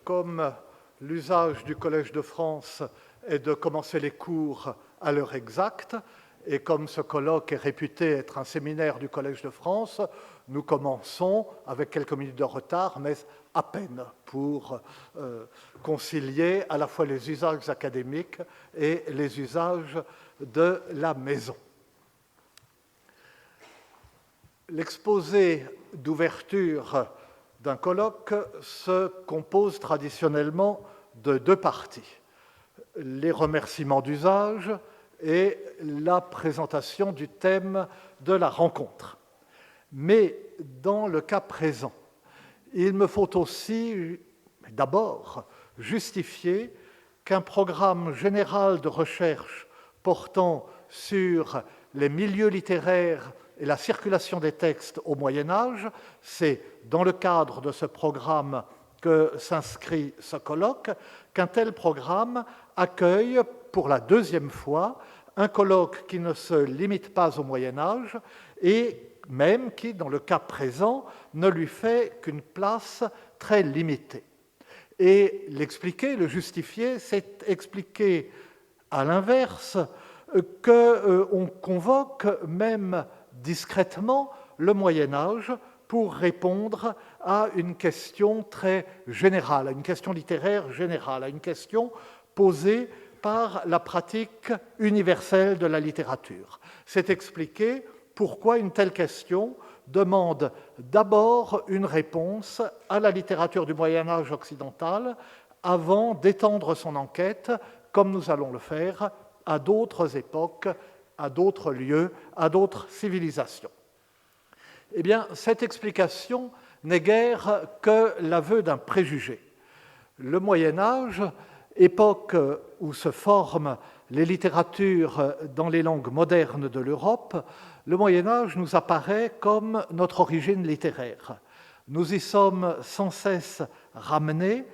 Comme l'usage du Collège de France est de commencer les cours à l'heure exacte, et comme ce colloque est réputé être un séminaire du Collège de France, nous commençons avec quelques minutes de retard, mais à peine pour concilier à la fois les usages académiques et les usages de la maison. L'exposé d'ouverture d'un colloque se compose traditionnellement de deux parties: les remerciements d'usage et la présentation du thème de la rencontre. Mais dans le cas présent, il me faut aussi d'abord justifier qu'un programme général de recherche portant sur les milieux littéraires et la circulation des textes au Moyen-Âge, c'est dans le cadre de ce programme que s'inscrit ce colloque, qu'un tel programme accueille pour la deuxième fois un colloque qui ne se limite pas au Moyen-Âge et même qui, dans le cas présent, ne lui fait qu'une place très limitée. Et l'expliquer, le justifier, c'est expliquer à l'inverse qu'on convoque même discrètement le Moyen-Âge pour répondre à une question très générale, à une question littéraire générale, à une question posée par la pratique universelle de la littérature. C'est expliquer pourquoi une telle question demande d'abord une réponse à la littérature du Moyen-Âge occidental avant d'étendre son enquête, comme nous allons le faire, à d'autres époques, à d'autres lieux, à d'autres civilisations. Eh bien, cette explication n'est guère que l'aveu d'un préjugé. Le Moyen-Âge, époque où se forment les littératures dans les langues modernes de l'Europe, le Moyen-Âge nous apparaît comme notre origine littéraire. Nous y sommes sans cesse ramenés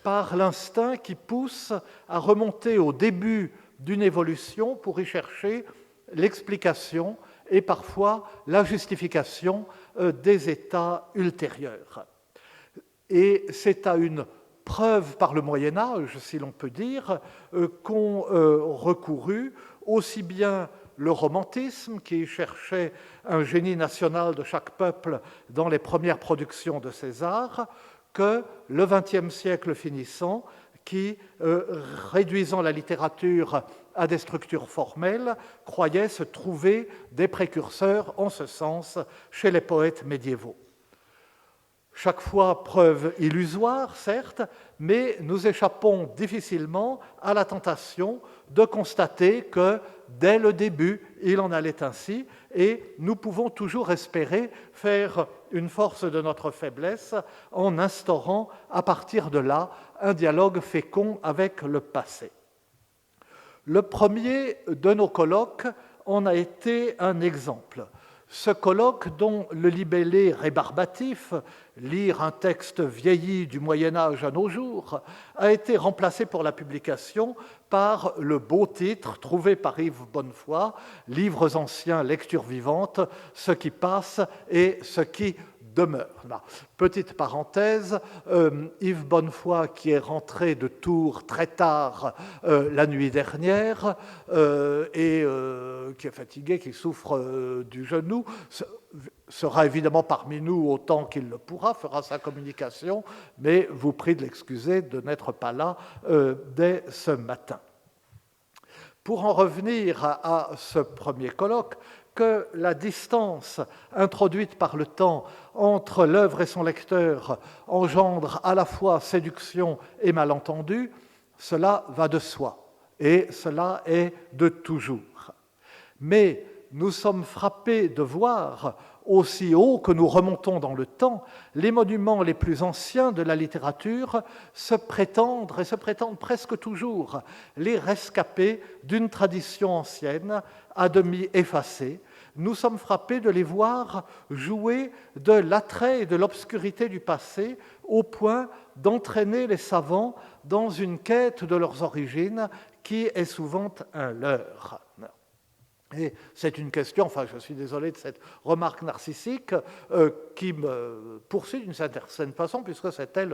par l'instinct qui pousse à remonter au début d'une évolution pour y chercher l'explication et parfois la justification des états ultérieurs. Et c'est à une preuve par le Moyen-Âge, si l'on peut dire, qu'ont recouru aussi bien le romantisme, qui cherchait un génie national de chaque peuple dans les premières productions de César, que le XXe siècle finissant, qui, réduisant la littérature à des structures formelles, croyait se trouver des précurseurs en ce sens chez les poètes médiévaux. Chaque fois preuve illusoire, certes, mais nous échappons difficilement à la tentation de constater que, dès le début, il en allait ainsi, et nous pouvons toujours espérer faire une force de notre faiblesse en instaurant, à partir de là, un dialogue fécond avec le passé. Le premier de nos colloques en a été un exemple. Ce colloque, dont le libellé rébarbatif, lire un texte vieilli du Moyen-Âge à nos jours, a été remplacé pour la publication par le beau titre trouvé par Yves Bonnefoy, Livres anciens, lectures vivantes, ce qui passe et ce qui demeure. Là, petite parenthèse, Yves Bonnefoy, qui est rentré de Tours très tard la nuit dernière et qui est fatigué, qui souffre du genou, sera évidemment parmi nous autant qu'il le pourra, fera sa communication, mais vous prie de l'excuser de n'être pas là dès ce matin. Pour en revenir à ce premier colloque, que la distance introduite par le temps entre l'œuvre et son lecteur engendre à la fois séduction et malentendu, cela va de soi, et cela est de toujours. Mais nous sommes frappés de voir, aussi haut que nous remontons dans le temps, les monuments les plus anciens de la littérature se prétendre, et se prétendent presque toujours, les rescapés d'une tradition ancienne, à demi effacée. Nous sommes frappés de les voir jouer de l'attrait et de l'obscurité du passé au point d'entraîner les savants dans une quête de leurs origines qui est souvent un leurre. Et c'est une question, enfin je suis désolé de cette remarque narcissique, qui me poursuit d'une certaine façon, puisque c'était,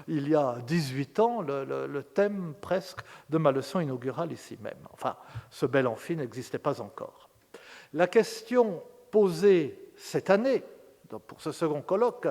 il y a 18 ans, le thème presque de ma leçon inaugurale ici même. Enfin, ce bel amphi n'existait pas encore. La question posée cette année, donc pour ce second colloque,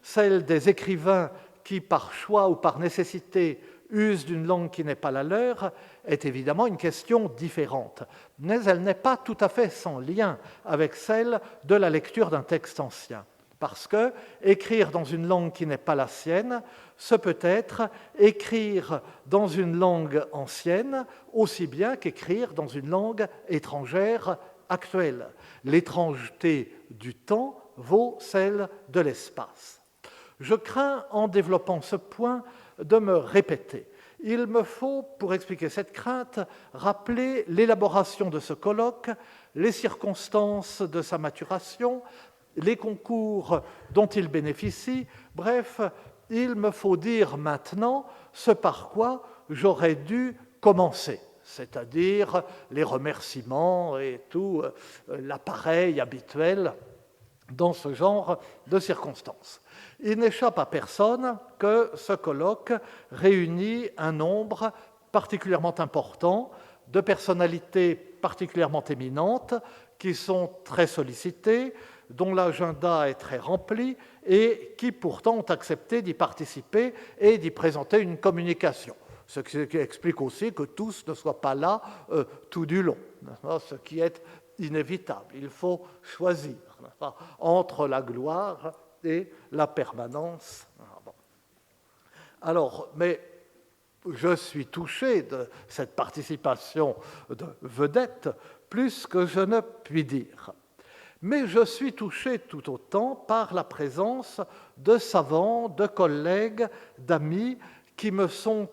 celle des écrivains qui, par choix ou par nécessité, usent d'une langue qui n'est pas la leur, est évidemment une question différente, mais elle n'est pas tout à fait sans lien avec celle de la lecture d'un texte ancien. Parce que écrire dans une langue qui n'est pas la sienne, ce peut être écrire dans une langue ancienne aussi bien qu'écrire dans une langue étrangère actuelle. L'étrangeté du temps vaut celle de l'espace. Je crains, en développant ce point, de me répéter. Il me faut, pour expliquer cette crainte, rappeler l'élaboration de ce colloque, les circonstances de sa maturation, les concours dont il bénéficie. Bref, il me faut dire maintenant ce par quoi j'aurais dû commencer, c'est-à-dire les remerciements et tout l'appareil habituel dans ce genre de circonstances. Il n'échappe à personne que ce colloque réunit un nombre particulièrement important de personnalités particulièrement éminentes qui sont très sollicitées, dont l'agenda est très rempli et qui pourtant ont accepté d'y participer et d'y présenter une communication. Ce qui explique aussi que tous ne soient pas là tout du long, ce qui est inévitable. Il faut choisir entre la gloire et la permanence. Alors, mais je suis touché de cette participation de vedettes plus que je ne puis dire. Mais je suis touché tout autant par la présence de savants, de collègues, d'amis qui me sont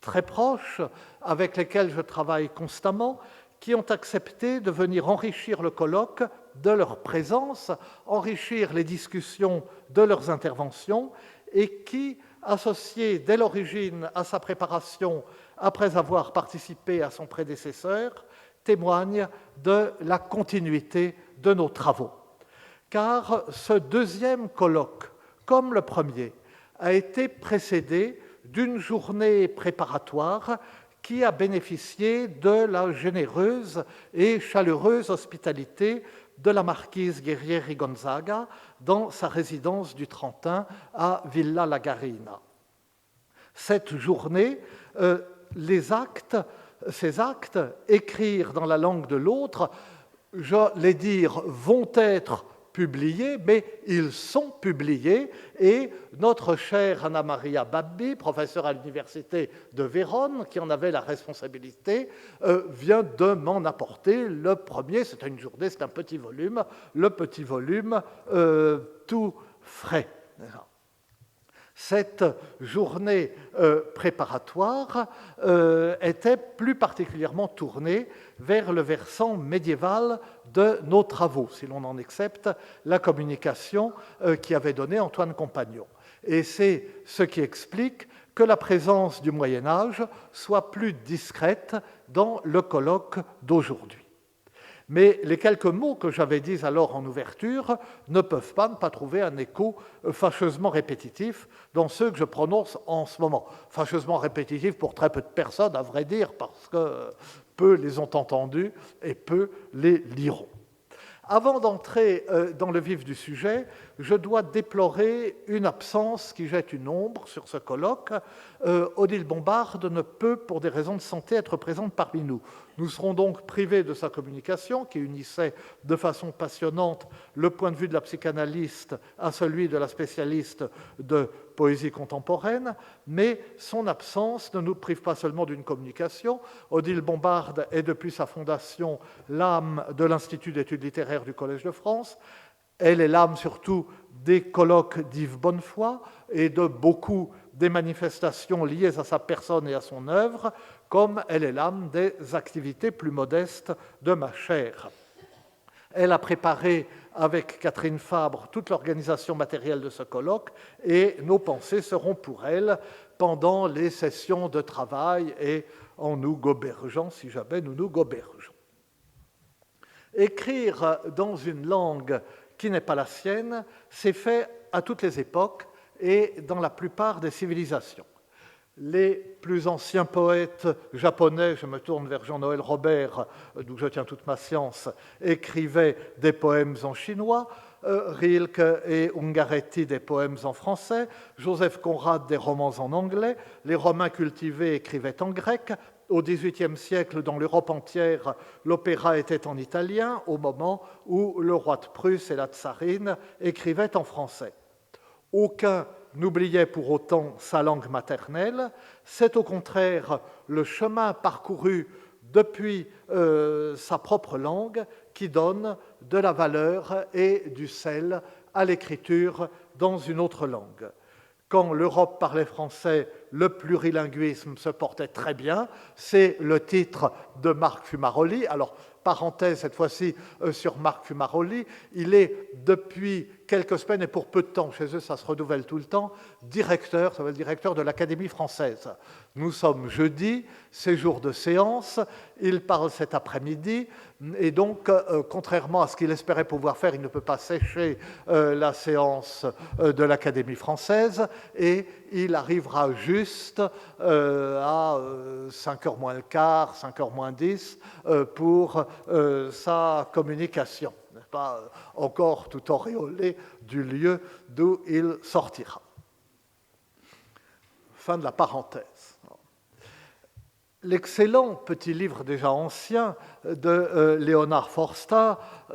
très proches, avec lesquels je travaille constamment, qui ont accepté de venir enrichir le colloque de leur présence, enrichir les discussions de leurs interventions, et qui, associés dès l'origine à sa préparation, après avoir participé à son prédécesseur, témoignent de la continuité de nos travaux. Car ce deuxième colloque, comme le premier, a été précédé d'une journée préparatoire qui a bénéficié de la généreuse et chaleureuse hospitalité de la marquise Guerrieri Gonzaga dans sa résidence du Trentin à Villa La Garina. Cette journée, ces actes, écrire dans la langue de l'autre, j'allais dire, vont être publiés, mais ils sont publiés, et notre chère Anna Maria Babbi, professeure à l'université de Vérone, qui en avait la responsabilité, vient de m'en apporter le premier. C'était une journée, c'est un petit volume, le petit volume tout frais. Cette journée préparatoire était plus particulièrement tournée vers le versant médiéval de nos travaux, si l'on en accepte la communication qui avait donné Antoine Compagnon. Et c'est ce qui explique que la présence du Moyen-Âge soit plus discrète dans le colloque d'aujourd'hui. Mais les quelques mots que j'avais dit alors en ouverture ne peuvent pas ne pas trouver un écho fâcheusement répétitif dans ceux que je prononce en ce moment. Fâcheusement répétitif pour très peu de personnes, à vrai dire, parce que peu les ont entendus et peu les liront. Avant d'entrer dans le vif du sujet, je dois déplorer une absence qui jette une ombre sur ce colloque. Odile Bombarde ne peut, pour des raisons de santé, être présente parmi nous. Nous serons donc privés de sa communication, qui unissait de façon passionnante le point de vue de la psychanalyste à celui de la spécialiste de poésie contemporaine, mais son absence ne nous prive pas seulement d'une communication. Odile Bombarde est, depuis sa fondation, l'âme de l'Institut d'études littéraires du Collège de France. Elle est l'âme surtout des colloques d'Yves Bonnefoy et de beaucoup des manifestations liées à sa personne et à son œuvre, comme elle est l'âme des activités plus modestes de ma chaire. Elle a préparé avec Catherine Fabre toute l'organisation matérielle de ce colloque et nos pensées seront pour elle pendant les sessions de travail et en nous gobergeant, si jamais nous nous gobergeons. Écrire dans une langue qui n'est pas la sienne, c'est fait à toutes les époques et dans la plupart des civilisations. Les plus anciens poètes japonais, je me tourne vers Jean-Noël Robert, d'où je tiens toute ma science, écrivaient des poèmes en chinois, Rilke et Ungaretti des poèmes en français, Joseph Conrad des romans en anglais, les Romains cultivés écrivaient en grec. Au XVIIIe siècle, dans l'Europe entière, l'opéra était en italien, au moment où le roi de Prusse et la tsarine écrivaient en français. Aucun n'oubliait pour autant sa langue maternelle. C'est au contraire le chemin parcouru depuis sa propre langue qui donne de la valeur et du sel à l'écriture dans une autre langue. Quand l'Europe parlait français, le plurilinguisme se portait très bien. C'est le titre de Marc Fumaroli. Alors, parenthèse cette fois-ci sur Marc Fumaroli, il est depuis quelques semaines et pour peu de temps, chez eux ça se renouvelle tout le temps, directeur, ça veut dire directeur de l'Académie française. Nous sommes jeudi, c'est jour de séance, il parle cet après-midi et donc, contrairement à ce qu'il espérait pouvoir faire, il ne peut pas sécher la séance de l'Académie française et il arrivera juste à 5h moins le quart, 5h moins 10 pour sa communication, n'est-ce pas, encore tout auréolé du lieu d'où il sortira. Fin de la parenthèse. L'excellent petit livre déjà ancien de Leonard Forster,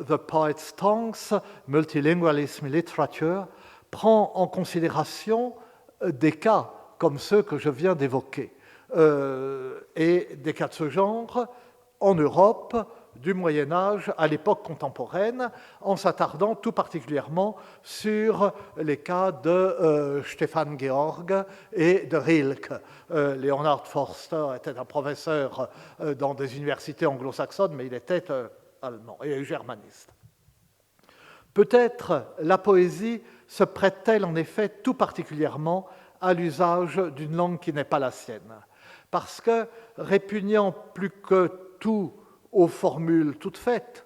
The Poet's Tongues, Multilingualism in Literature, prend en considération des cas comme ceux que je viens d'évoquer, et des cas de ce genre en Europe du Moyen-Âge à l'époque contemporaine, en s'attardant tout particulièrement sur les cas de Stefan Georg et de Rilke. Leonard Forster était un professeur dans des universités anglo-saxonnes, mais il était allemand et germaniste. Peut-être la poésie se prête-t-elle en effet tout particulièrement à l'usage d'une langue qui n'est pas la sienne, parce que, répugnant plus que tout aux formules toutes faites,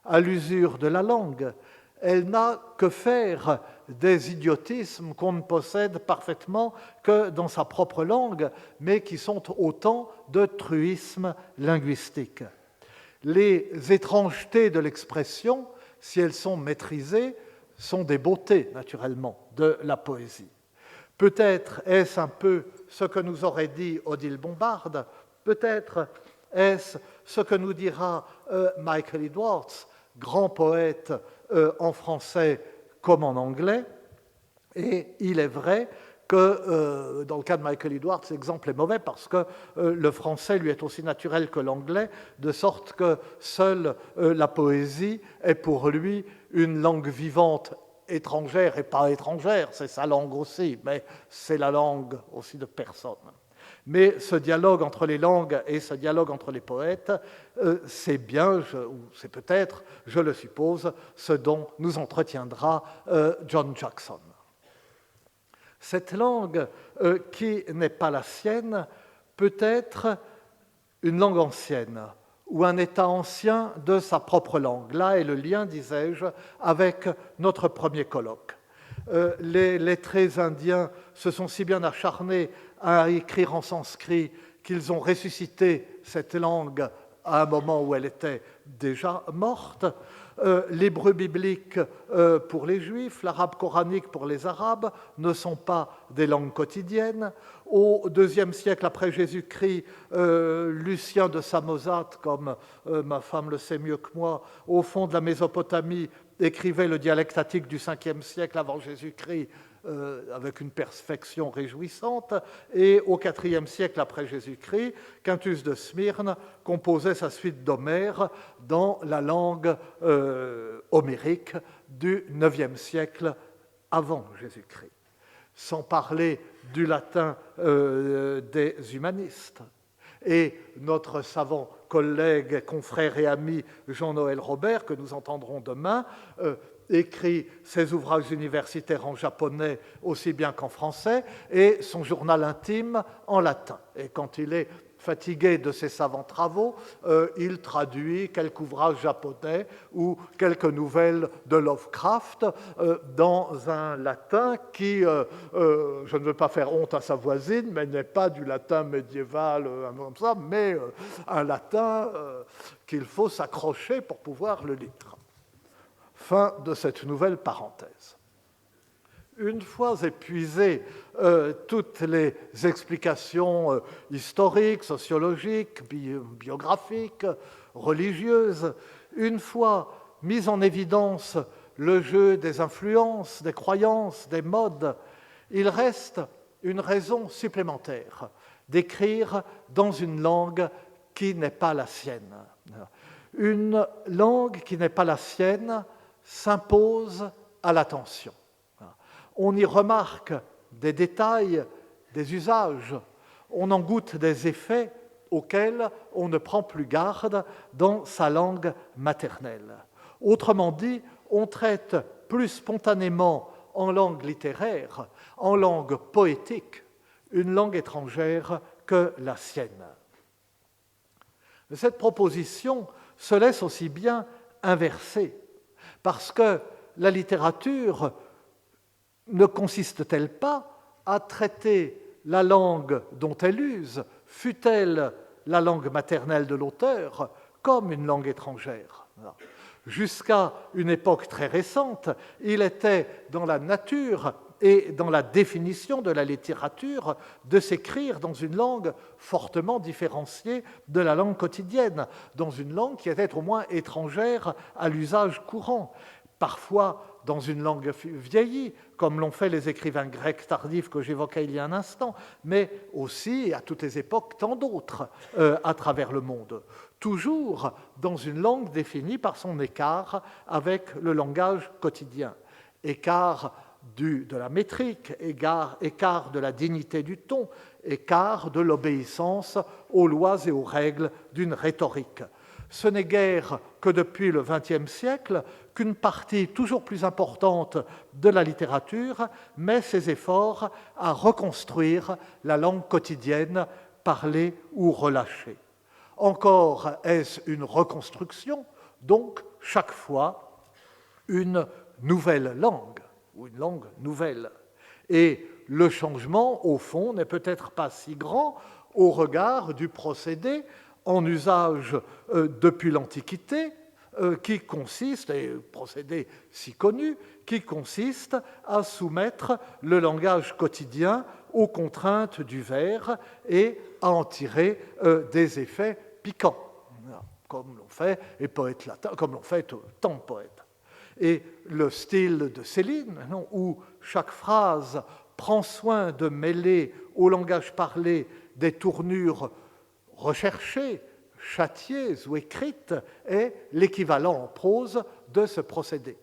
à l'usure de la langue, elle n'a que faire des idiotismes qu'on ne possède parfaitement que dans sa propre langue, mais qui sont autant de truismes linguistiques. Les étrangetés de l'expression, si elles sont maîtrisées, sont des beautés, naturellement, de la poésie. Peut-être est-ce un peu ce que nous aurait dit Odile Bombard, peut-être est-ce ce que nous dira Michael Edwards, grand poète en français comme en anglais. Et il est vrai que dans le cas de Michael Edwards, l'exemple est mauvais parce que le français lui est aussi naturel que l'anglais, de sorte que seule la poésie est pour lui une langue vivante étrangère et pas étrangère, c'est sa langue aussi, mais c'est la langue aussi de personne. Mais ce dialogue entre les langues et ce dialogue entre les poètes, c'est bien, ou c'est peut-être, je le suppose, ce dont nous entretiendra John Jackson. Cette langue qui n'est pas la sienne peut être une langue ancienne ou un état ancien de sa propre langue. Là est le lien, disais-je, avec notre premier colloque. Les lettrés indiens se sont si bien acharnés à écrire en sanskrit qu'ils ont ressuscité cette langue à un moment où elle était déjà morte. L'hébreu biblique pour les Juifs, l'arabe coranique pour les Arabes ne sont pas des langues quotidiennes. Au IIe siècle après Jésus-Christ, Lucien de Samosate, comme ma femme le sait mieux que moi, au fond de la Mésopotamie, écrivait le dialecte attique du Ve siècle avant Jésus-Christ avec une perfection réjouissante, et au IVe siècle après Jésus-Christ, Quintus de Smyrne composait sa suite d'Homère dans la langue homérique du IXe siècle avant Jésus-Christ. Sans parler du latin des humanistes. Et notre savant collègue, confrère et ami Jean-Noël Robert, que nous entendrons demain, écrit ses ouvrages universitaires en japonais aussi bien qu'en français et son journal intime en latin. Et quand il est fatigué de ses savants travaux, il traduit quelques ouvrages japonais ou quelques nouvelles de Lovecraft dans un latin qui, je ne veux pas faire honte à sa voisine, mais n'est pas du latin médiéval, comme ça, mais un latin qu'il faut s'accrocher pour pouvoir le lire. Fin de cette nouvelle parenthèse. Une fois épuisées toutes les explications historiques, sociologiques, biographiques, religieuses, une fois mis en évidence le jeu des influences, des croyances, des modes, il reste une raison supplémentaire d'écrire dans une langue qui n'est pas la sienne. Une langue qui n'est pas la sienne s'impose à l'attention. On y remarque des détails, des usages, on en goûte des effets auxquels on ne prend plus garde dans sa langue maternelle. Autrement dit, on traite plus spontanément en langue littéraire, en langue poétique, une langue étrangère que la sienne. Cette proposition se laisse aussi bien inverser, parce que la littérature ne consiste-t-elle pas à traiter la langue dont elle use, fût-elle la langue maternelle de l'auteur, comme une langue étrangère? Jusqu'à une époque très récente, il était dans la nature et dans la définition de la littérature de s'écrire dans une langue fortement différenciée de la langue quotidienne, dans une langue qui était au moins étrangère à l'usage courant, parfois dans une langue vieillie, comme l'ont fait les écrivains grecs tardifs que j'évoquais il y a un instant, mais aussi, à toutes les époques, tant d'autres à travers le monde. Toujours dans une langue définie par son écart avec le langage quotidien. Écart de la métrique, écart de la dignité du ton, écart de l'obéissance aux lois et aux règles d'une rhétorique. Ce n'est guère que depuis le XXe siècle qu'une partie toujours plus importante de la littérature met ses efforts à reconstruire la langue quotidienne parlée ou relâchée. Encore est-ce une reconstruction, donc chaque fois une nouvelle langue, ou une langue nouvelle. Et le changement, au fond, n'est peut-être pas si grand au regard du procédé en usage depuis l'Antiquité, qui consiste, et procédé si connu, qui consiste à soumettre le langage quotidien aux contraintes du vers et à en tirer des effets piquants, comme l'ont fait les poètes latins, comme l'ont fait tant de poètes. Et le style de Céline, où chaque phrase prend soin de mêler au langage parlé des tournures recherchées, châtiées ou écrites, est l'équivalent en prose de ce procédé.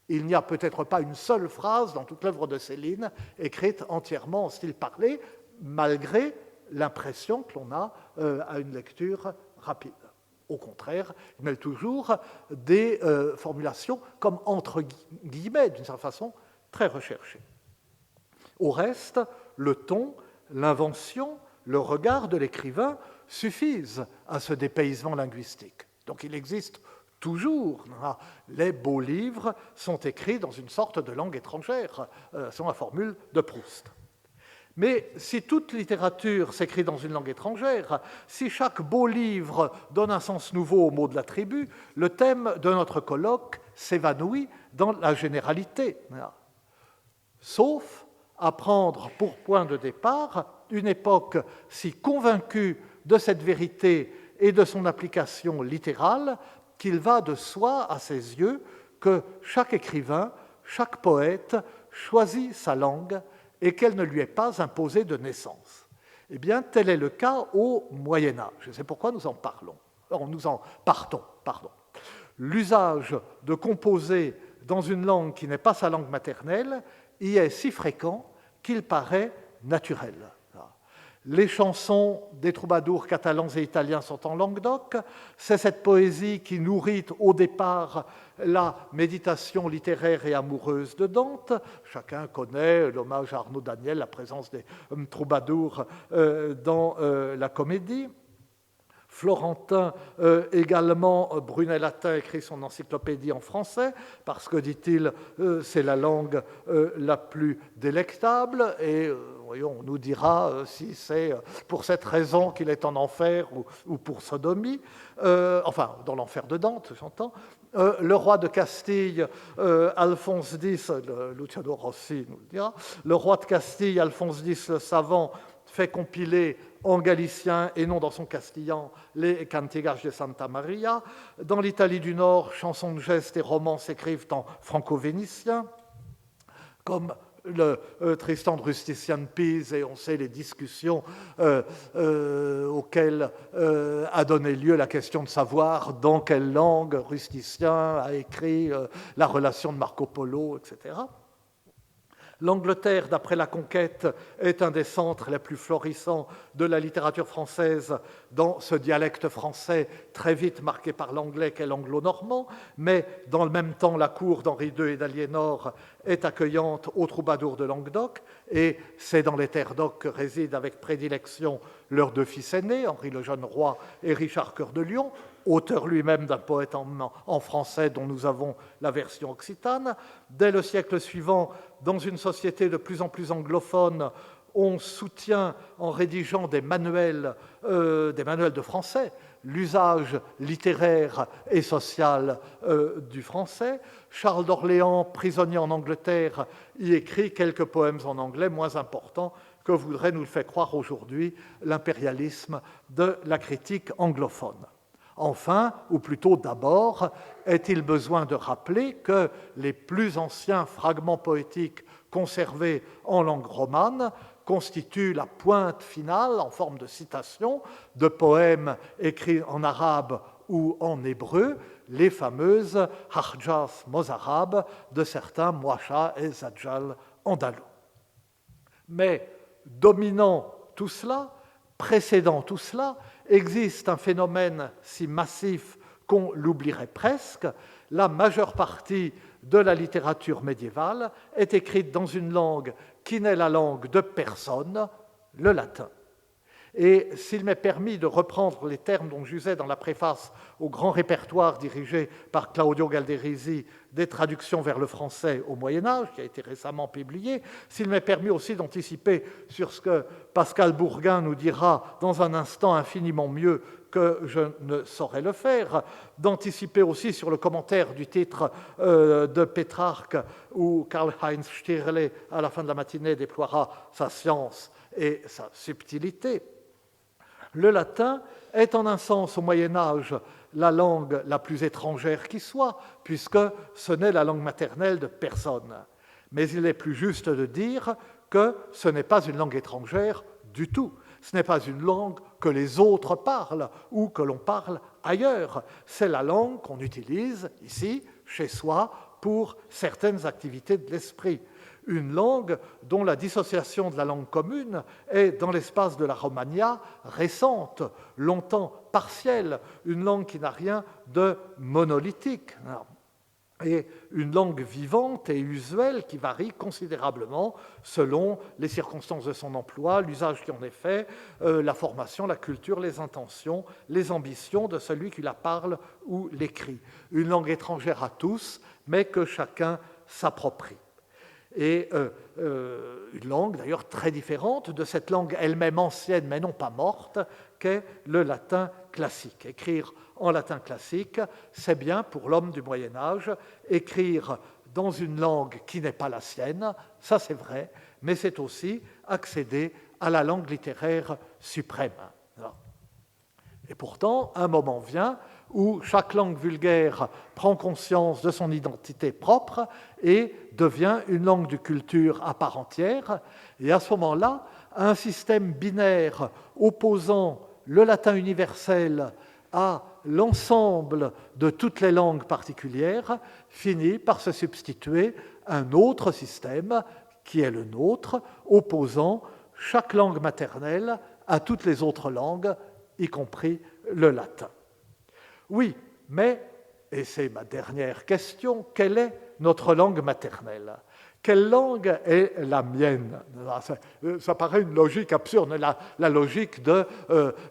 Il n'y a peut-être pas une seule phrase dans toute l'œuvre de Céline écrite entièrement en style parlé, malgré l'impression que l'on a à une lecture rapide. Au contraire, il mêle toujours des formulations comme entre guillemets, d'une certaine façon, très recherchées. Au reste, le ton, l'invention, le regard de l'écrivain suffisent à ce dépaysement linguistique. Donc il existe toujours, les beaux livres sont écrits dans une sorte de langue étrangère, selon la formule de Proust. Mais si toute littérature s'écrit dans une langue étrangère, si chaque beau livre donne un sens nouveau aux mots de la tribu, le thème de notre colloque s'évanouit dans la généralité. Sauf à prendre pour point de départ une époque si convaincue de cette vérité et de son application littérale qu'il va de soi à ses yeux que chaque écrivain, chaque poète choisit sa langue et qu'elle ne lui est pas imposée de naissance. Eh bien, tel est le cas au Moyen-Âge. C'est pourquoi nous en parlons. Nous en partons. L'usage de composer dans une langue qui n'est pas sa langue maternelle y est si fréquent qu'il paraît naturel. Les chansons des troubadours catalans et italiens sont en Languedoc. C'est cette poésie qui nourrit au départ la méditation littéraire et amoureuse de Dante. Chacun connaît l'hommage à Arnaud Daniel, la présence des troubadours dans la comédie. Florentin également, Brunet-Latin écrit son encyclopédie en français parce que, dit-il, c'est la langue la plus délectable et voyons, on nous dira si c'est pour cette raison qu'il est en enfer ou pour sodomie, enfin dans l'enfer de Dante, j'entends. Le roi de Castille, Alphonse X, Luciano Rossi nous le dira, le roi de Castille, Alphonse X le savant, fait compiler en galicien et non dans son castillan les Cantigas de Santa Maria. Dans l'Italie du Nord, chansons de gestes et romans s'écrivent en franco-vénitien, comme le Tristan de Rusticien de Pise, et on sait les discussions auxquelles a donné lieu la question de savoir dans quelle langue Rusticien a écrit la relation de Marco Polo, etc. L'Angleterre, d'après la conquête, est un des centres les plus florissants de la littérature française dans ce dialecte français très vite marqué par l'anglais qu'est l'anglo-normand, mais dans le même temps, la cour d'Henri II et d'Aliénor est accueillante aux troubadours de Languedoc, et c'est dans les terres d'Oc que résident avec prédilection leurs deux fils aînés, Henri le Jeune Roi et Richard Cœur de Lion, auteur lui-même d'un poète en français dont nous avons la version occitane. Dès le siècle suivant, dans une société de plus en plus anglophone, on soutient, en rédigeant des manuels de français, l'usage littéraire et social du français. Charles d'Orléans, prisonnier en Angleterre, y écrit quelques poèmes en anglais moins importants que voudrait nous le faire croire aujourd'hui l'impérialisme de la critique anglophone. Enfin, ou plutôt d'abord, est-il besoin de rappeler que les plus anciens fragments poétiques conservés en langue romane constituent la pointe finale, en forme de citation, de poèmes écrits en arabe ou en hébreu, les fameuses Harjas mozarabes de certains Mouacha et Zadjal andalous. Mais dominant tout cela, précédant tout cela, existe un phénomène si massif qu'on l'oublierait presque. La majeure partie de la littérature médiévale est écrite dans une langue qui n'est la langue de personne, le latin. Et s'il m'est permis de reprendre les termes dont j'usais dans la préface au grand répertoire dirigé par Claudio Galderisi des traductions vers le français au Moyen-Âge, qui a été récemment publié, s'il m'est permis aussi d'anticiper sur ce que Pascal Bourgain nous dira dans un instant infiniment mieux que je ne saurais le faire, d'anticiper aussi sur le commentaire du titre de Pétrarque où Karl-Heinz Stirle, à la fin de la matinée, déploiera sa science et sa subtilité. Le latin est en un sens au Moyen-Âge la langue la plus étrangère qui soit, puisque ce n'est la langue maternelle de personne. Mais il est plus juste de dire que ce n'est pas une langue étrangère du tout. Ce n'est pas une langue que les autres parlent ou que l'on parle ailleurs. C'est la langue qu'on utilise ici, chez soi, pour certaines activités de l'esprit. Une langue dont la dissociation de la langue commune est, dans l'espace de la Romagna, récente, longtemps partielle, une langue qui n'a rien de monolithique, et une langue vivante et usuelle qui varie considérablement selon les circonstances de son emploi, l'usage qui en est fait, la formation, la culture, les intentions, les ambitions de celui qui la parle ou l'écrit. Une langue étrangère à tous, mais que chacun s'approprie. Et une langue d'ailleurs très différente de cette langue elle-même ancienne mais non pas morte qu'est le latin classique. Écrire en latin classique, c'est bien pour l'homme du Moyen-Âge, écrire dans une langue qui n'est pas la sienne, ça c'est vrai, mais c'est aussi accéder à la langue littéraire suprême. Et pourtant, un moment vient où chaque langue vulgaire prend conscience de son identité propre et devient une langue de culture à part entière. Et à ce moment-là, un système binaire opposant le latin universel à l'ensemble de toutes les langues particulières finit par se substituer un autre système qui est le nôtre, opposant chaque langue maternelle à toutes les autres langues, y compris le latin. Oui, mais et c'est ma dernière question, quelle est notre langue maternelle ? Quelle langue est la mienne ? Ça paraît une logique absurde, la logique de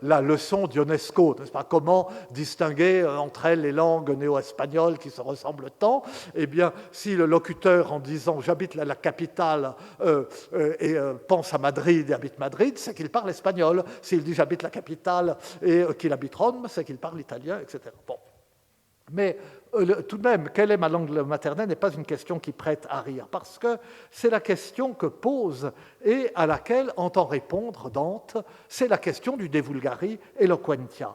la leçon d'Ionesco, n'est-ce pas ? Comment distinguer entre elles les langues néo-espagnoles qui se ressemblent tant ? Eh bien, si le locuteur, en disant « j'habite la capitale et pense à Madrid et habite Madrid », c'est qu'il parle espagnol. S'il dit « j'habite la capitale et qu'il habite Rome », c'est qu'il parle italien, etc. Bon. Mais tout de même, quelle est ma langue maternelle n'est pas une question qui prête à rire, parce que c'est la question que pose et à laquelle entend répondre Dante, c'est la question du De vulgari eloquentia.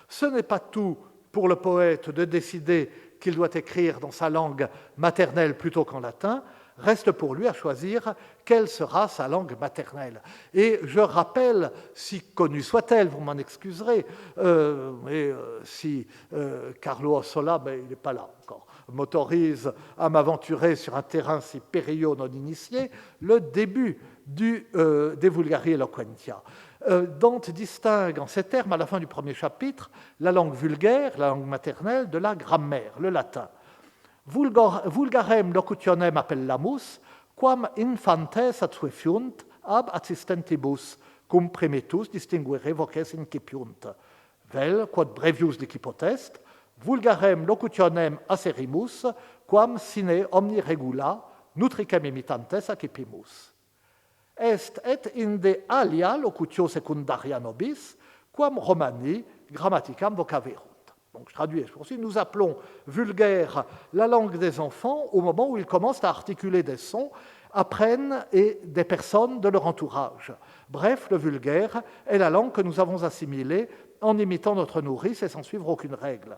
Ce n'est pas tout pour le poète de décider qu'il doit écrire dans sa langue maternelle plutôt qu'en latin, reste pour lui à choisir quelle sera sa langue maternelle. Et je rappelle, si connue soit-elle, vous m'en excuserez, mais si Carlo Ossola, ben, il n'est pas là encore, m'autorise à m'aventurer sur un terrain si périlleux non initié, le début du De vulgari eloquentia. Dante distingue en ces termes, à la fin du premier chapitre, la langue vulgaire, la langue maternelle, de la grammaire, le latin. Vulgarem locutionem appellamus, quam infantes adsuefiunt ab assistentibus, cum primitus distinguere voces incipiunt. Vel, quod brevius dici potest, vulgarem locutionem acerimus, quam sine omni regula, nutricem imitantes accipimus. Est et in de alia locutio secundaria nobis, quam Romani grammaticam vocaverunt. Donc, je traduis et je poursuis. Nous appelons vulgaire la langue des enfants au moment où ils commencent à articuler des sons, apprennent et des personnes de leur entourage. Bref, le vulgaire est la langue que nous avons assimilée en imitant notre nourrice et sans suivre aucune règle.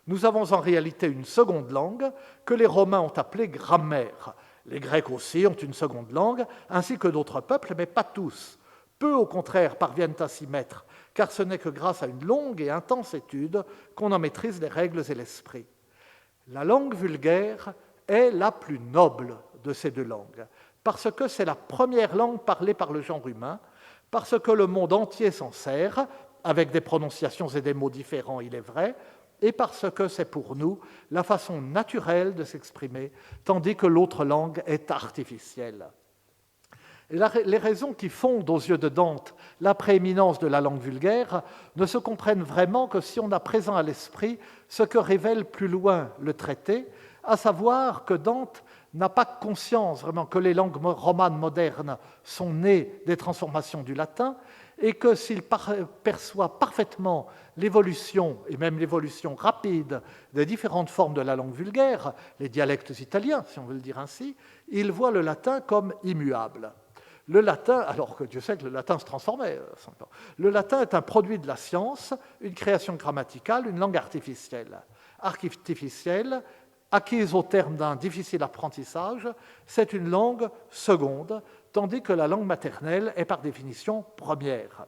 Nous avons en réalité une seconde langue que les Romains ont appelée grammaire. Les Grecs aussi ont une seconde langue, ainsi que d'autres peuples, mais pas tous. Peu, au contraire, parviennent à s'y mettre, car ce n'est que grâce à une longue et intense étude qu'on en maîtrise les règles et l'esprit. La langue vulgaire est la plus noble de ces deux langues, parce que c'est la première langue parlée par le genre humain, parce que le monde entier s'en sert, avec des prononciations et des mots différents, il est vrai, et parce que c'est pour nous la façon naturelle de s'exprimer, tandis que l'autre langue est artificielle. Les raisons qui fondent aux yeux de Dante la prééminence de la langue vulgaire ne se comprennent vraiment que si on a présent à l'esprit ce que révèle plus loin le traité, à savoir que Dante n'a pas conscience vraiment que les langues romanes modernes sont nées des transformations du latin et que s'il perçoit parfaitement l'évolution, et même l'évolution rapide, des différentes formes de la langue vulgaire, les dialectes italiens, si on veut le dire ainsi, il voit le latin comme immuable. Le latin, alors que Dieu sait que le latin se transformait, le latin est un produit de la science, une création grammaticale, une langue artificielle. Artificielle, acquise au terme d'un difficile apprentissage, c'est une langue seconde, tandis que la langue maternelle est par définition première.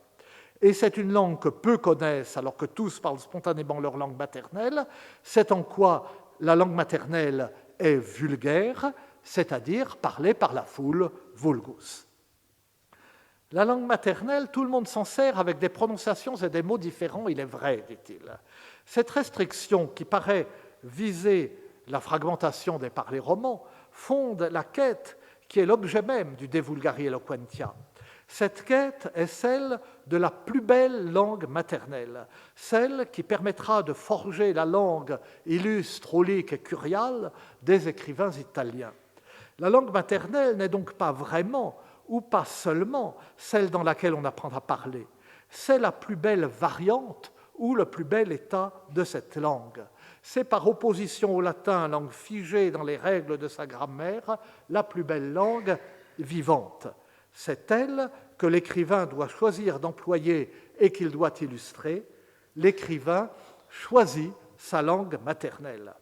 Et c'est une langue que peu connaissent, alors que tous parlent spontanément leur langue maternelle, c'est en quoi la langue maternelle est vulgaire, c'est-à-dire parlée par la foule vulgus. La langue maternelle, tout le monde s'en sert avec des prononciations et des mots différents, il est vrai, dit-il. Cette restriction qui paraît viser la fragmentation des parlers romans fonde la quête qui est l'objet même du De vulgari eloquentia. Cette quête est celle de la plus belle langue maternelle, celle qui permettra de forger la langue illustre, aulique et curiale des écrivains italiens. La langue maternelle n'est donc pas vraiment ou pas seulement celle dans laquelle on apprend à parler. C'est la plus belle variante ou le plus bel état de cette langue. C'est par opposition au latin, langue figée dans les règles de sa grammaire, la plus belle langue vivante. C'est elle que l'écrivain doit choisir d'employer et qu'il doit illustrer. L'écrivain choisit sa langue maternelle.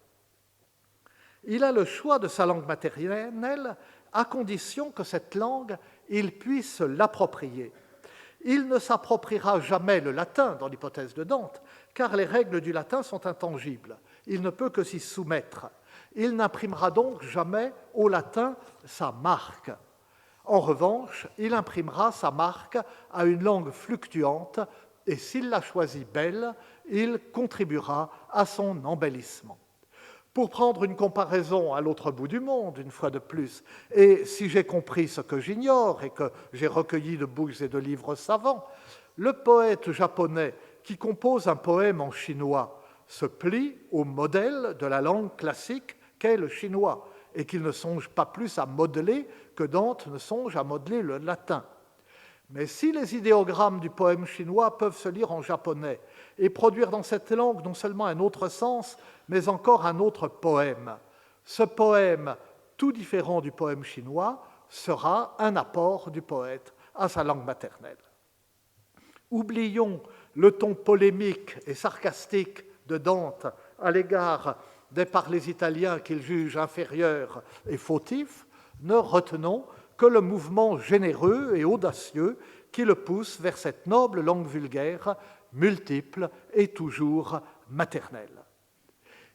Il a le choix de sa langue maternelle à condition que cette langue, il puisse l'approprier. Il ne s'appropriera jamais le latin, dans l'hypothèse de Dante, car les règles du latin sont intangibles. Il ne peut que s'y soumettre. Il n'imprimera donc jamais au latin sa marque. En revanche, il imprimera sa marque à une langue fluctuante, et s'il la choisit belle, il contribuera à son embellissement. Pour prendre une comparaison à l'autre bout du monde, une fois de plus, et si j'ai compris ce que j'ignore et que j'ai recueilli de bouches et de livres savants, le poète japonais qui compose un poème en chinois se plie au modèle de la langue classique qu'est le chinois, et qu'il ne songe pas plus à modeler que Dante ne songe à modeler le latin. Mais si les idéogrammes du poème chinois peuvent se lire en japonais et produire dans cette langue non seulement un autre sens, mais encore un autre poème, ce poème, tout différent du poème chinois, sera un apport du poète à sa langue maternelle. Oublions le ton polémique et sarcastique de Dante à l'égard des parlers italiens qu'il juge inférieurs et fautifs, ne retenons que le mouvement généreux et audacieux qui le pousse vers cette noble langue vulgaire, multiple et toujours maternelle.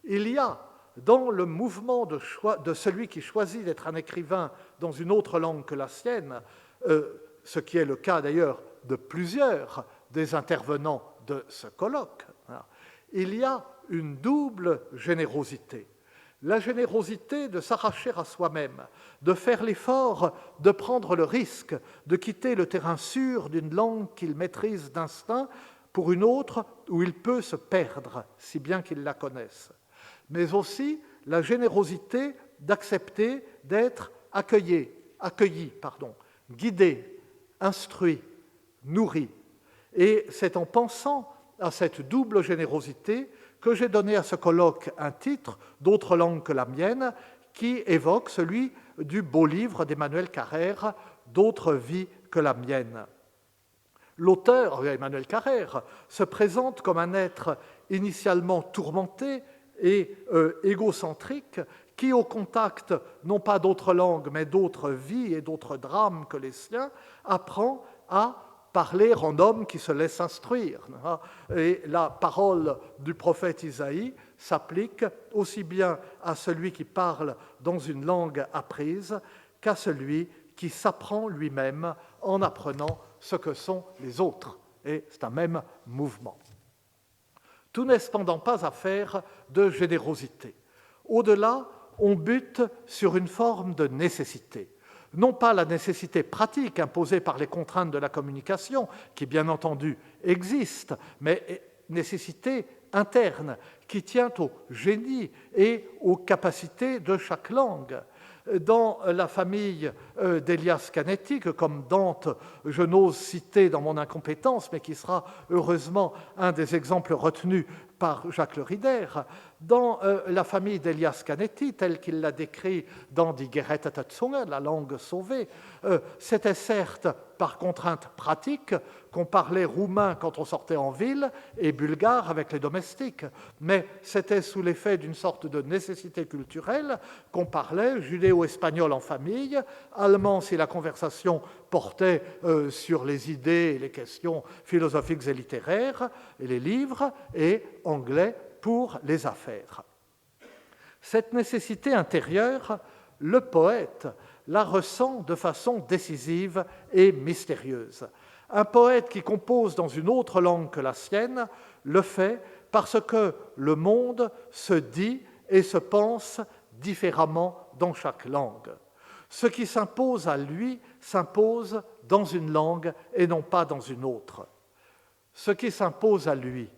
Il y a dans le mouvement de celui qui choisit d'être un écrivain dans une autre langue que la sienne, ce qui est le cas d'ailleurs de plusieurs des intervenants de ce colloque, il y a une double générosité. La générosité de s'arracher à soi-même, de faire l'effort de prendre le risque de quitter le terrain sûr d'une langue qu'il maîtrise d'instinct pour une autre où il peut se perdre, si bien qu'il la connaisse. Mais aussi la générosité d'accepter d'être accueilli, guidé, instruit, nourri. Et c'est en pensant à cette double générosité que j'ai donné à ce colloque un titre, D'autres langues que la mienne, qui évoque celui du beau livre d'Emmanuel Carrère, D'autres vies que la mienne. L'auteur, Emmanuel Carrère, se présente comme un être initialement tourmenté et égocentrique, qui, au contact non pas d'autres langues, mais d'autres vies et d'autres drames que les siens, apprend à parler en homme qui se laisse instruire. Et la parole du prophète Isaïe s'applique aussi bien à celui qui parle dans une langue apprise qu'à celui qui s'apprend lui-même en apprenant ce que sont les autres. Et c'est un même mouvement. Tout n'est cependant pas affaire de générosité. Au-delà, on bute sur une forme de nécessité. Non pas la nécessité pratique imposée par les contraintes de la communication, qui bien entendu existe, mais nécessité interne, qui tient au génie et aux capacités de chaque langue. Dans la famille d'Elias Canetti, que comme Dante, je n'ose citer dans mon incompétence, mais qui sera heureusement un des exemples retenus par Jacques Le Rider, dans la famille d'Elias Canetti, telle qu'il l'a décrit dans Die gerettete Zunge, la langue sauvée, c'était certes par contrainte pratique qu'on parlait roumain quand on sortait en ville et bulgare avec les domestiques, mais c'était sous l'effet d'une sorte de nécessité culturelle qu'on parlait judéo-espagnol en famille, allemand si la conversation portait sur les idées et les questions philosophiques et littéraires et les livres, et anglais pour les affaires. Cette nécessité intérieure, le poète la ressent de façon décisive et mystérieuse. Un poète qui compose dans une autre langue que la sienne le fait parce que le monde se dit et se pense différemment dans chaque langue. Ce qui s'impose à lui s'impose dans une langue et non pas dans une autre. Ce qui s'impose à lui,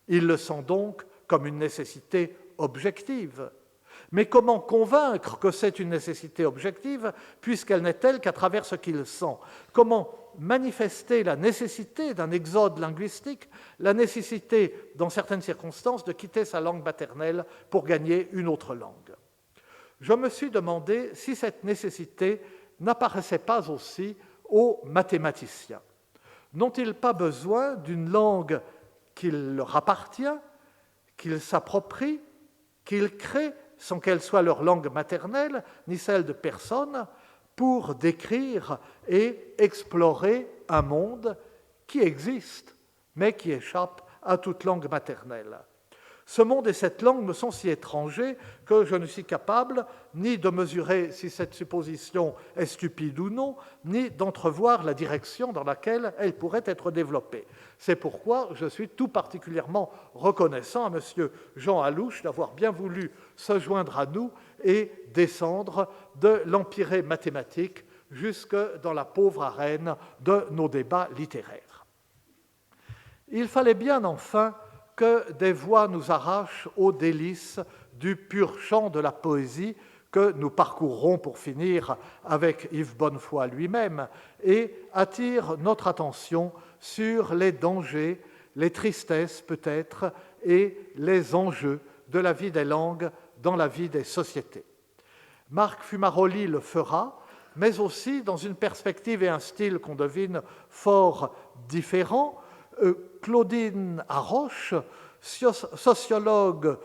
il le sent donc comme une nécessité objective. Mais comment convaincre que c'est une nécessité objective puisqu'elle n'est telle qu'à travers ce qu'il sent? Comment manifester la nécessité d'un exode linguistique, la nécessité, dans certaines circonstances, de quitter sa langue maternelle pour gagner une autre langue? Je me suis demandé si cette nécessité n'apparaissait pas aussi aux mathématiciens. N'ont-ils pas besoin d'une langue qui leur appartient, qu'ils s'approprient, qu'ils créent sans qu'elle soit leur langue maternelle, ni celle de personne, pour décrire et explorer un monde qui existe, mais qui échappe à toute langue maternelle? Ce monde et cette langue me sont si étrangers que je ne suis capable ni de mesurer si cette supposition est stupide ou non, ni d'entrevoir la direction dans laquelle elle pourrait être développée. C'est pourquoi je suis tout particulièrement reconnaissant à M. Jean Allouche d'avoir bien voulu se joindre à nous et descendre de l'empirée mathématique jusque dans la pauvre arène de nos débats littéraires. Il fallait bien enfin que des voix nous arrachent aux délices du pur chant de la poésie que nous parcourrons pour finir avec Yves Bonnefoy lui-même et attirent notre attention sur les dangers, les tristesses peut-être et les enjeux de la vie des langues dans la vie des sociétés. Marc Fumaroli le fera, mais aussi dans une perspective et un style qu'on devine fort différents. Claudine Haroche, sociologue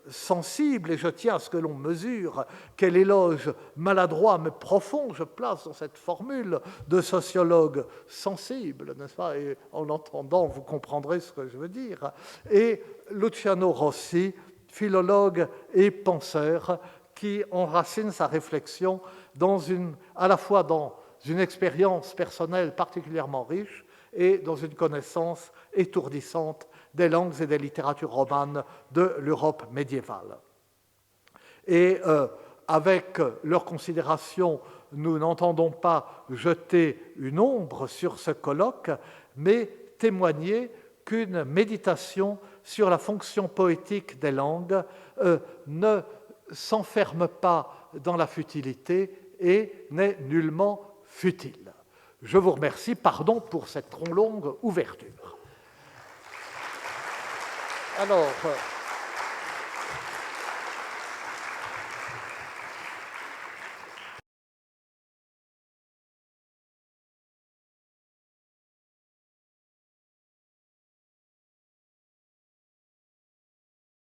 sensible, et je tiens à ce que l'on mesure quel éloge maladroit mais profond je place dans cette formule de sociologue sensible, n'est-ce pas? Et en l'entendant, vous comprendrez ce que je veux dire. Et Luciano Rossi, philologue et penseur, qui enracine sa réflexion à la fois dans une expérience personnelle particulièrement riche et dans une connaissance étourdissante des langues et des littératures romanes de l'Europe médiévale. Et avec leurs considérations, nous n'entendons pas jeter une ombre sur ce colloque, mais témoigner qu'une méditation sur la fonction poétique des langues ne s'enferme pas dans la futilité et n'est nullement futile. Je vous remercie, pardon pour cette trop longue ouverture. Alors,